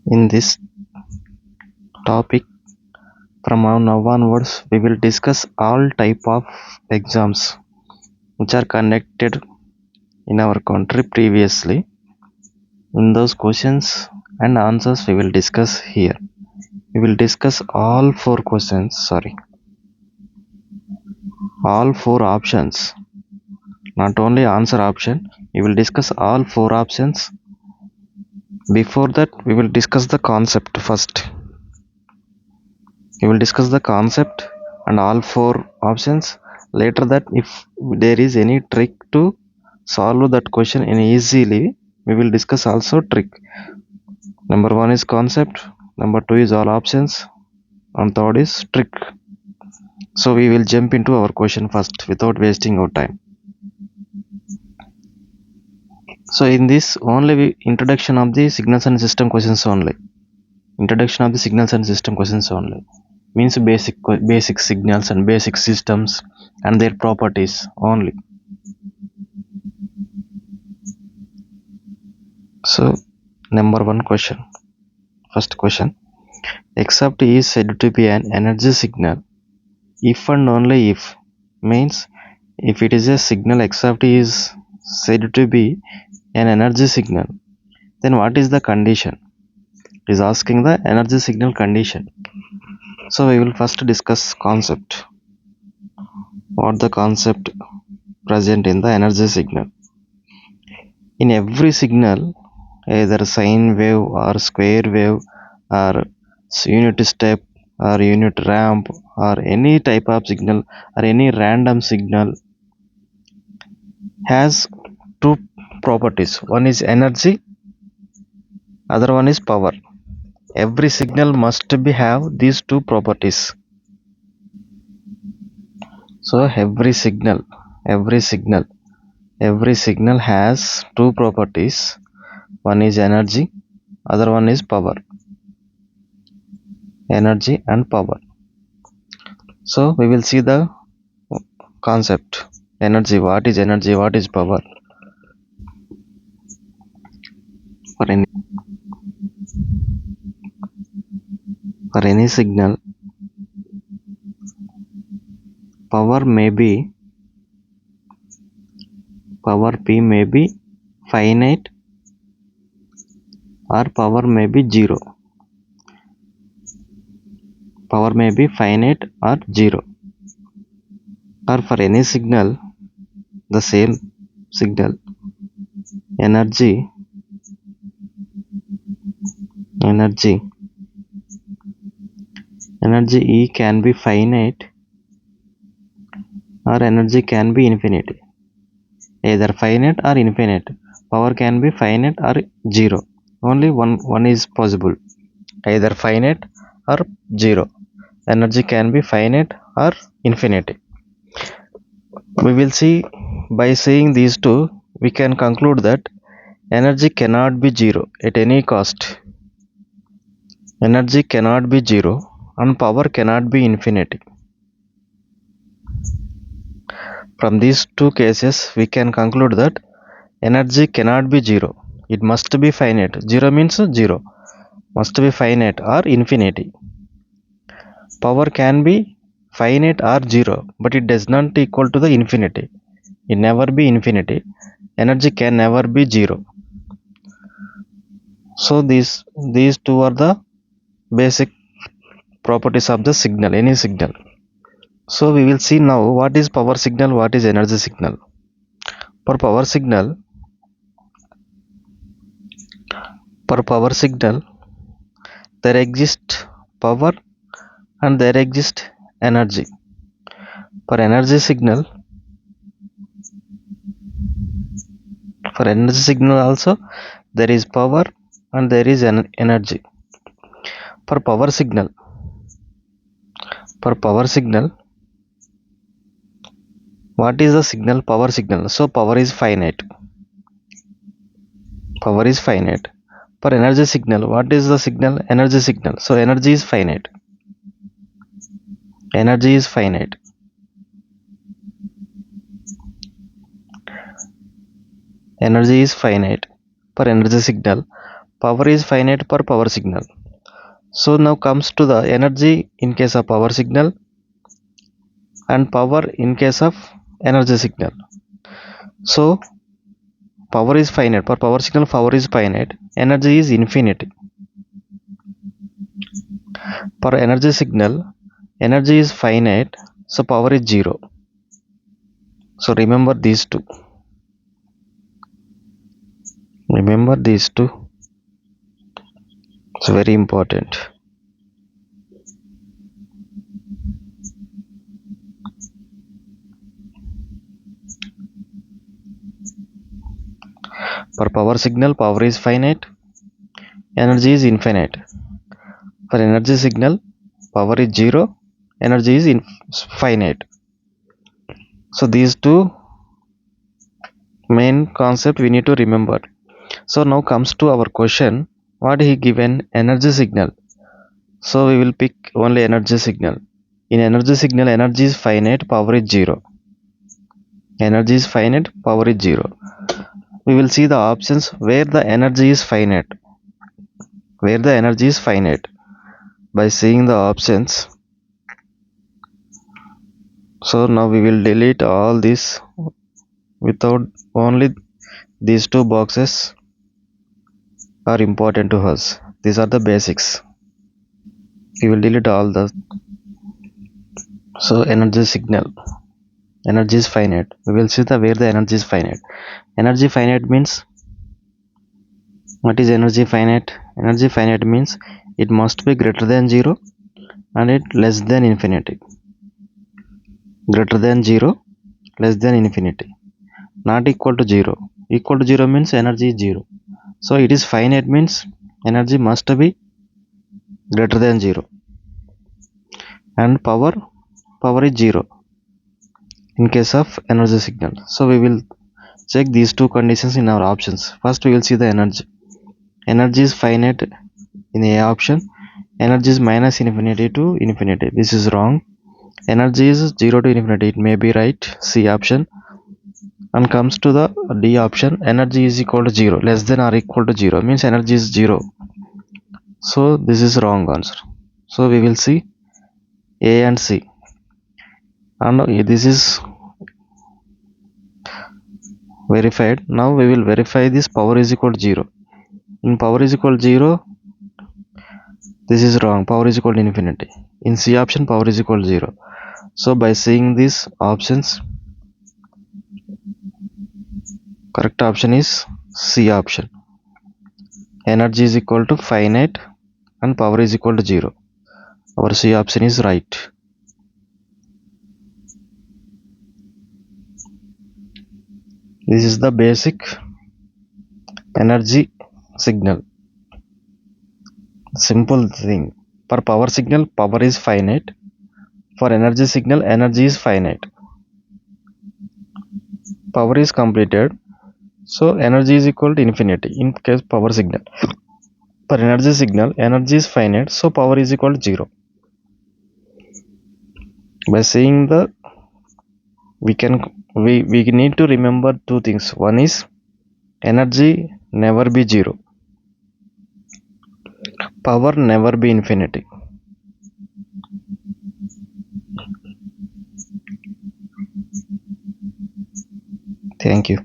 In this topic, from now onwards, we will discuss all type of exams which are conducted in our country previously. In those questions and answers we will discuss here. We will discuss all four options, not only answer option. We will discuss all four options. Before that, we will discuss the concept first. We will discuss the concept and all four options. Later that, if there is any trick to solve that question in easily, we will discuss also trick. Number one is concept, number two is all options, and third is trick. So we will jump into our question first without wasting our time. So in this only introduction of the signals and system questions only. Introduction of the signals and system questions only means basic signals and basic systems and their properties only. So number one question, first question, except is said to be an energy signal if and only if, means if it is a signal except is said to be an energy signal, then what is the condition? It is asking the energy signal condition. So we will first discuss concept. What the concept present in the energy signal? In every signal, either sine wave or square wave or unit step or unit ramp or any type of signal or any random signal has two properties. One is energy, other one is power. Every signal must be have these two properties. So every signal has two properties. One is energy, other one is power. Energy and power. So we will see the concept. Energy, what is energy, what is power? For any signal, power P may be finite or power may be zero. Power may be finite or zero. Or for any signal, the same signal, energy E can be finite or energy can be infinite. Either finite or infinite. Power can be finite or zero. Only one is possible. Either finite or zero. Energy can be finite or infinite. We will see, by seeing these two, we can conclude that energy cannot be zero at any cost. Energy cannot be zero and power cannot be infinite. From these two cases, we can conclude that energy cannot be zero. It must be finite. Zero means zero. Must be finite or infinity. Power can be finite or zero, but it does not equal to the infinity. It never be infinity. Energy can never be zero. So these two are the basic properties of the signal, any signal. So we will see now what is power signal, what is energy signal. For power signal, there exists power and there exists energy. For energy signal also there is power and there is energy. For power signal, what is the signal? Power signal. So power is finite. For energy signal, what is the signal? Energy signal. So energy is finite. per energy signal, power is finite per power signal. So now comes to the energy in case of power signal and power in case of energy signal. So power is finite. Per power signal, power is finite. Energy is infinite. Per energy signal, energy is finite. So power is 0. So remember these two. Remember these two. It's very important. For power signal, power is finite, energy is infinite. For energy signal, power is 0, energy is finite. So these two main concept we need to remember. So now comes to our question, what he given energy signal. So we will pick only energy signal. In energy signal, energy is finite, power is 0. Energy is finite, power is 0. We will see the options where the energy is finite. Where the energy is finite. By seeing the options. So now we will delete all this without only these two boxes are important to us. These are the basics. We will delete all the. So energy signal. Energy is finite. We will see the where the energy is finite. Energy finite means, what is energy finite? Energy finite means it must be greater than 0 and it less than infinity. Greater than 0, less than infinity. Not equal to 0. Equal to 0 means energy is 0. So it is finite means energy must be greater than 0. And power is 0 in case of energy signal. So we will check these two conditions in our options. First we will see the energy. Energy is finite in A option. Energy is minus infinity to infinity. This is wrong. Energy is 0 to infinity. It may be right. C option. And comes to the D option. Energy is equal to 0. Less than or equal to 0 means energy is 0. So this is wrong answer. So we will see A and C. And this is verified. Now we will verify this power is equal to 0. In power is equal to 0, this is wrong. Power is equal to infinity. In C option, power is equal to 0. So by seeing these options, correct option is C option. Energy is equal to finite and power is equal to 0. Our C option is right. This is the basic energy signal. Simple thing. For power signal, power is finite. For energy signal, energy is finite. Power is completed. So energy is equal to infinity in case power signal. For energy signal, energy is finite. So power is equal to 0. By saying the, we need to remember two things. One is energy never be 0. Power never be infinity. Thank you.